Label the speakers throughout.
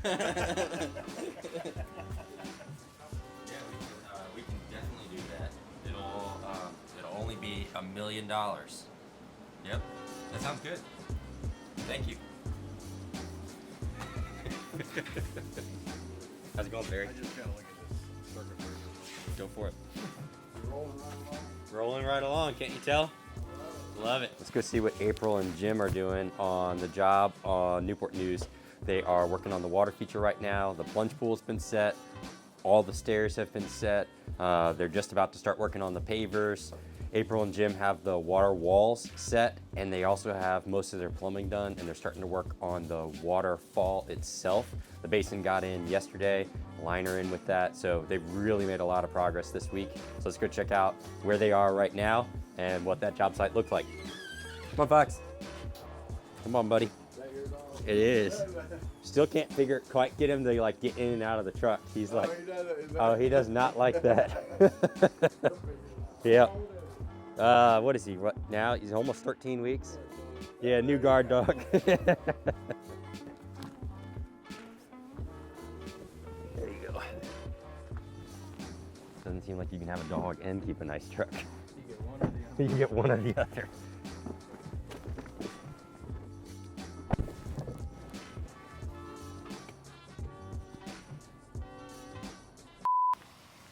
Speaker 1: We can definitely do that. It'll only be $1 million. Yep, that sounds good. Thank you. How's it going, Barry?
Speaker 2: I just kind of look at this circuit breaker.
Speaker 1: Go for it.
Speaker 2: Rolling right along.
Speaker 1: Rolling right along, can't you tell? Love it. Let's go see what April and Jim are doing on the job on Newport News. They are working on the water feature right now. The plunge pool's been set. All the stairs have been set. They're just about to start working on the pavers. April and Jim have the water walls set, and they also have most of their plumbing done, and they're starting to work on the waterfall itself. The basin got in yesterday, liner in with that, so they've really made a lot of progress this week. So let's go check out where they are right now and what that job site looks like. Come on, Fox. Come on, buddy. It is. Still can't quite get him to like get in and out of the truck. He's like, oh, he does not like that. Yep. What is he? What now? He's almost 13 weeks. Yeah, new guard dog. There you go. Doesn't seem like you can have a dog and keep a nice truck. You get one or the other.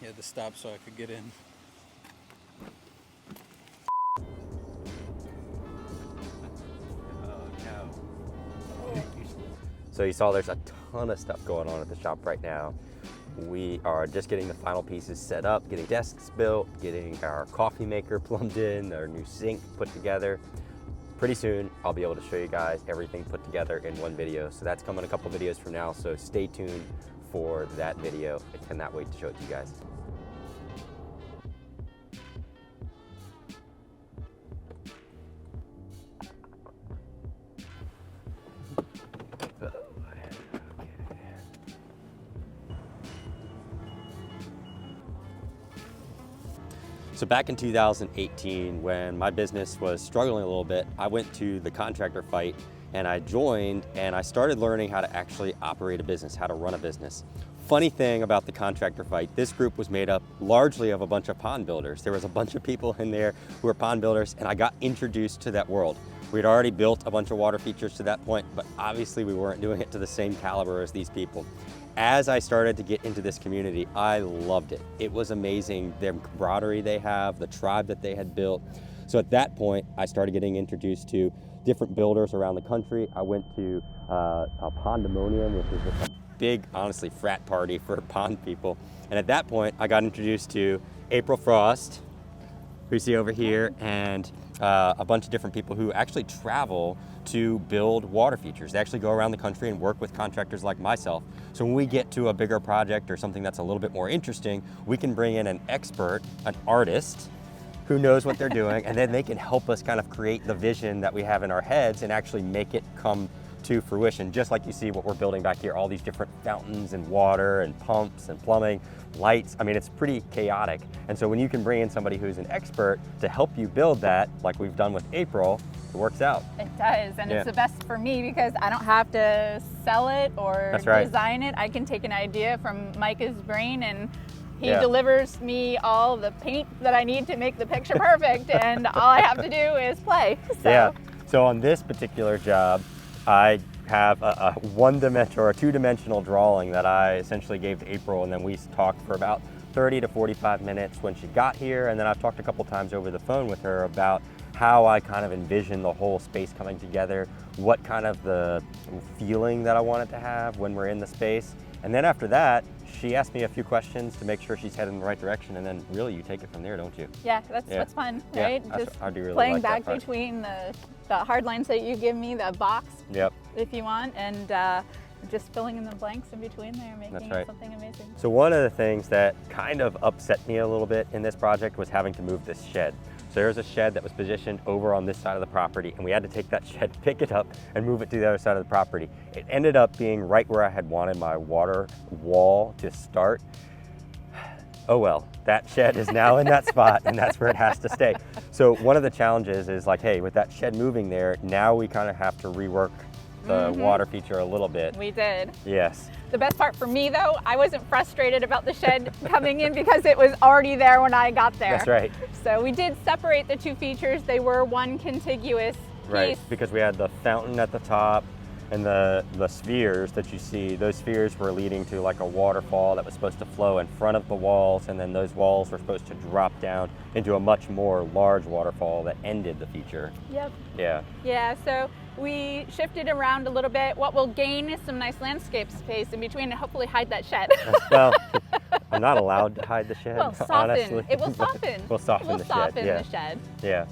Speaker 2: He had to stop so I could get in.
Speaker 1: So you saw there's a ton of stuff going on at the shop right now. We are just getting the final pieces set up, getting desks built, getting our coffee maker plumbed in, our new sink put together. Pretty soon, I'll be able to show you guys everything put together in one video. So that's coming a couple videos from now, so stay tuned for that video. I cannot wait to show it to you guys. So back in 2018, when my business was struggling a little bit, I went to the Contractor Fight and I joined and I started learning how to actually operate a business, how to run a business. Funny thing about the Contractor Fight, this group was made up largely of a bunch of pond builders. There was a bunch of people in there who were pond builders, and I got introduced to that world. We'd already built a bunch of water features to that point, but obviously we weren't doing it to the same caliber as these people. As I started to get into this community, I loved it. It was amazing, the camaraderie they have, the tribe that they had built. So at that point, I started getting introduced to different builders around the country. I went to a Pondemonium, which is just a big, honestly, frat party for pond people. And at that point, I got introduced to April Frost, who you see over here, and a bunch of different people who actually travel to build water features. They actually go around the country and work with contractors like myself. So when we get to a bigger project or something that's a little bit more interesting, we can bring in an expert, an artist, who knows what they're doing, and then they can help us kind of create the vision that we have in our heads and actually make it come to fruition. Just like you see what we're building back here, all these different fountains and water and pumps and plumbing, lights. I mean, it's pretty chaotic. And so when you can bring in somebody who's an expert to help you build that, like we've done with April, it works out.
Speaker 3: It does, and it's the best for me because I don't have to sell it or design it. I can take an idea from Micah's brain and he delivers me all the paint that I need to make the picture perfect, and all I have to do is play. So.
Speaker 1: Yeah, so on this particular job, I have a one-dimensional or a two-dimensional drawing that I essentially gave to April, and then we talked for about 30 to 45 minutes when she got here, and then I've talked a couple times over the phone with her about how I kind of envision the whole space coming together, what kind of the feeling that I want it to have when we're in the space. And then after that, she asked me a few questions to make sure she's heading in the right direction, and then really you take it from there, don't you?
Speaker 3: Yeah, that's what's fun, right?
Speaker 1: Just I do really
Speaker 3: playing
Speaker 1: like
Speaker 3: back
Speaker 1: that
Speaker 3: between the hard lines that you give me, the box, if you want, and just filling in the blanks in between there, making it something amazing.
Speaker 1: So one of the things that kind of upset me a little bit in this project was having to move this shed. So there's a shed that was positioned over on this side of the property, and we had to take that shed, pick it up, and move it to the other side of the property. It ended up being right where I had wanted my water wall to start. Oh well, that shed is now in that spot, and that's where it has to stay. So one of the challenges is like, hey, with that shed moving there, now we kind of have to rework the water feature a little bit.
Speaker 3: We did.
Speaker 1: Yes.
Speaker 3: The best part for me though, I wasn't frustrated about the shed coming in because it was already there when I got there.
Speaker 1: That's right.
Speaker 3: So we did separate the two features. They were one contiguous piece.
Speaker 1: Right, because we had the fountain at the top and the spheres that you see. Those spheres were leading to like a waterfall that was supposed to flow in front of the walls, and then those walls were supposed to drop down into a much more large waterfall that ended the feature.
Speaker 3: Yep.
Speaker 1: Yeah.
Speaker 3: Yeah, so we shifted around a little bit. What we'll gain is some nice landscape space in between and hopefully hide that shed.
Speaker 1: Well, I'm not allowed to hide the shed,
Speaker 3: Well, soften.
Speaker 1: honestly.
Speaker 3: It will soften.
Speaker 1: We'll soften the shed. Yeah.
Speaker 3: The shed.
Speaker 1: Yeah.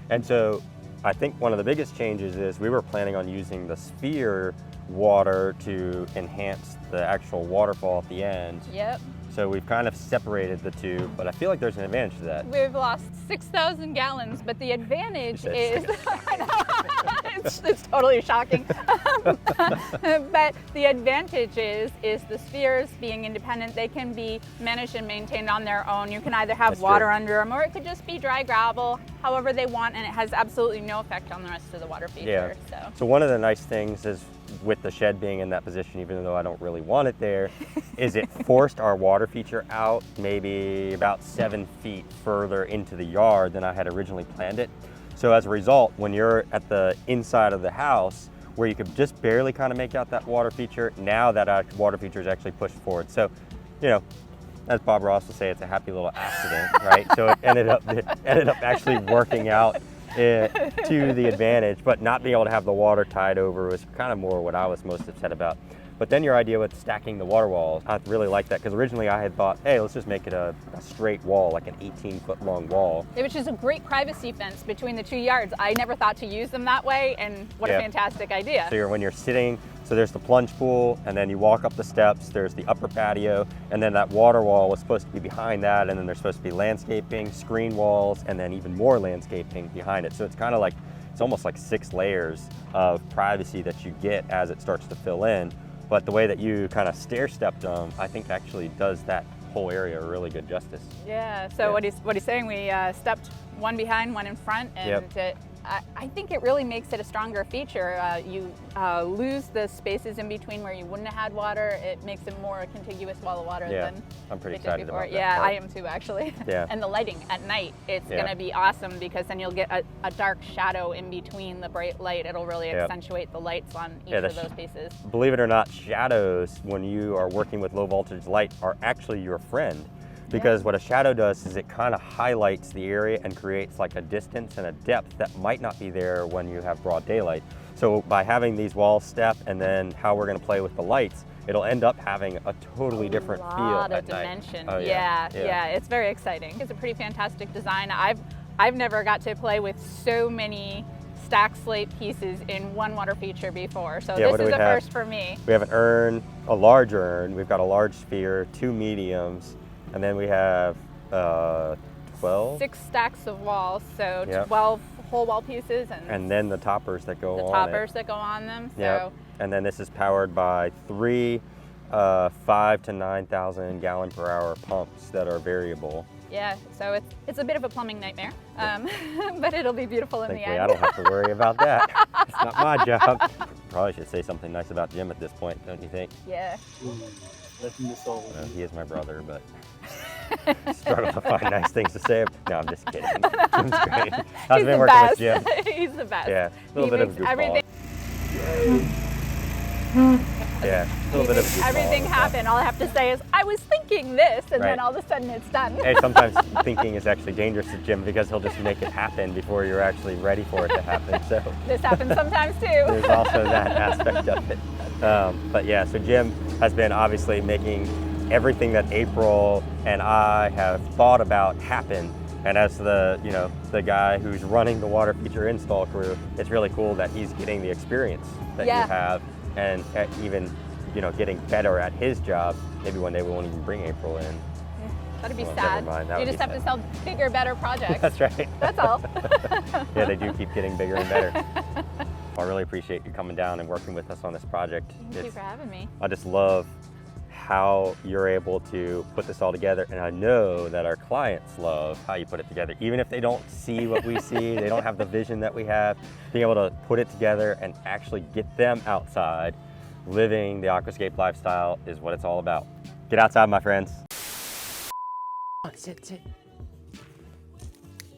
Speaker 1: And so I think one of the biggest changes is we were planning on using the sphere water to enhance the actual waterfall at the end.
Speaker 3: Yep.
Speaker 1: So we've kind of separated the two, but I feel like there's an advantage to that.
Speaker 3: We've lost 6,000 gallons, but the advantage is, I know, it's totally shocking. But the advantage is the spheres being independent. They can be managed and maintained on their own. You can either have
Speaker 1: That's
Speaker 3: water
Speaker 1: true.
Speaker 3: under them, or it could just be dry gravel, however they want, and it has absolutely no effect on the rest of the water feature.
Speaker 1: So one of the nice things is with the shed being in that position, even though I don't really want it there, is it forced our water feature out maybe about 7 feet further into the yard than I had originally planned it. So as a result, when you're at the inside of the house, where you could just barely kind of make out that water feature, now that water feature is actually pushed forward. So, you know, as Bob Ross would say, it's a happy little accident, right? So it ended up actually working out to the advantage, but not being able to have the water tied over was kind of more what I was most upset about. But then your idea with stacking the water walls, I really like that, because originally I had thought, hey, let's just make it a straight wall, like an 18-foot long wall.
Speaker 3: Which is a great privacy fence between the 2 yards. I never thought to use them that way, and what a fantastic idea.
Speaker 1: So when you're sitting, so there's the plunge pool, and then you walk up the steps, there's the upper patio, and then that water wall was supposed to be behind that, and then there's supposed to be landscaping, screen walls, and then even more landscaping behind it. So it's kind of like, it's almost like 6 layers of privacy that you get as it starts to fill in. But the way that you kind of stair-stepped them, I think actually does that whole area a really good justice.
Speaker 3: Yeah, so what he's saying, we stepped one behind, one in front, and I think it really makes it a stronger feature. You lose the spaces in between where you wouldn't have had water. It makes it more a contiguous wall of water than
Speaker 1: I'm pretty
Speaker 3: it did
Speaker 1: excited
Speaker 3: before.
Speaker 1: about that
Speaker 3: Yeah,
Speaker 1: part.
Speaker 3: I am too, actually.
Speaker 1: Yeah.
Speaker 3: And the lighting at night, it's going to be awesome, because then you'll get a dark shadow in between the bright light. It'll really accentuate the lights on each of those pieces.
Speaker 1: Believe it or not, shadows, when you are working with low voltage light, are actually your friend. Because what a shadow does is it kind of highlights the area and creates like a distance and a depth that might not be there when you have broad daylight. So by having these walls step and then how we're going to play with the lights, it'll end up having a totally different feel
Speaker 3: lot
Speaker 1: at
Speaker 3: of
Speaker 1: night.
Speaker 3: dimension.
Speaker 1: Oh,
Speaker 3: Yeah, it's very exciting. It's a pretty fantastic design. I've never got to play with so many stack slate pieces in one water feature before, so this is a first for me.
Speaker 1: We have an urn, a large urn. We've got a large sphere, 2 mediums, and then we have 12?
Speaker 3: 6 stacks of walls, so 12 whole wall pieces,
Speaker 1: and then the toppers that go on
Speaker 3: the toppers that go on them. So
Speaker 1: and then this is powered by 3 5 to 9,000 gallon per hour pumps that are variable.
Speaker 3: Yeah, so it's a bit of a plumbing nightmare, but it'll be beautiful in the end.
Speaker 1: I don't have to worry about that. It's not my job. Probably should say something nice about Jim at this point, don't you think?
Speaker 3: Yeah.
Speaker 1: He is my brother, but struggle to find nice things to say. No, I'm just kidding. Jim's great. How's it been working with Jim?
Speaker 3: He's the best.
Speaker 1: Yeah, a little bit of a goofball.
Speaker 3: Everything
Speaker 1: Everything
Speaker 3: happened. All I have to say is, I was thinking this, and then all of a sudden it's done.
Speaker 1: Hey, sometimes thinking is actually dangerous to Jim, because he'll just make it happen before you're actually ready for it to happen. So
Speaker 3: this happens sometimes too.
Speaker 1: There's also that aspect of it. But yeah, so Jim has been obviously making everything that April and I have thought about happen. And as the guy who's running the water feature install crew, it's really cool that he's getting the experience that you have, and even getting better at his job. Maybe one day we won't even bring April in.
Speaker 3: That'd be sad. You just have to sell bigger, better projects.
Speaker 1: That's right.
Speaker 3: That's all.
Speaker 1: Yeah, they do keep getting bigger and better. I really appreciate you coming down and working with us on this project.
Speaker 3: Thank you for having me.
Speaker 1: I just love how you're able to put this all together. And I know that our clients love how you put it together. Even if they don't see what we see, they don't have the vision that we have, being able to put it together and actually get them outside, living the aquascape lifestyle is what it's all about. Get outside, my friends. Sit, sit.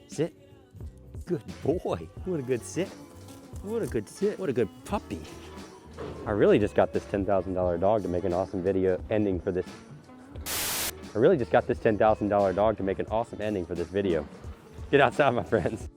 Speaker 1: Sit. Good boy. What a good sit. What a good sit. What a good puppy. I really just got this $10,000 dog to make an awesome video ending for this. I really just got this $10,000 dog to make an awesome ending for this video. Get outside, my friends.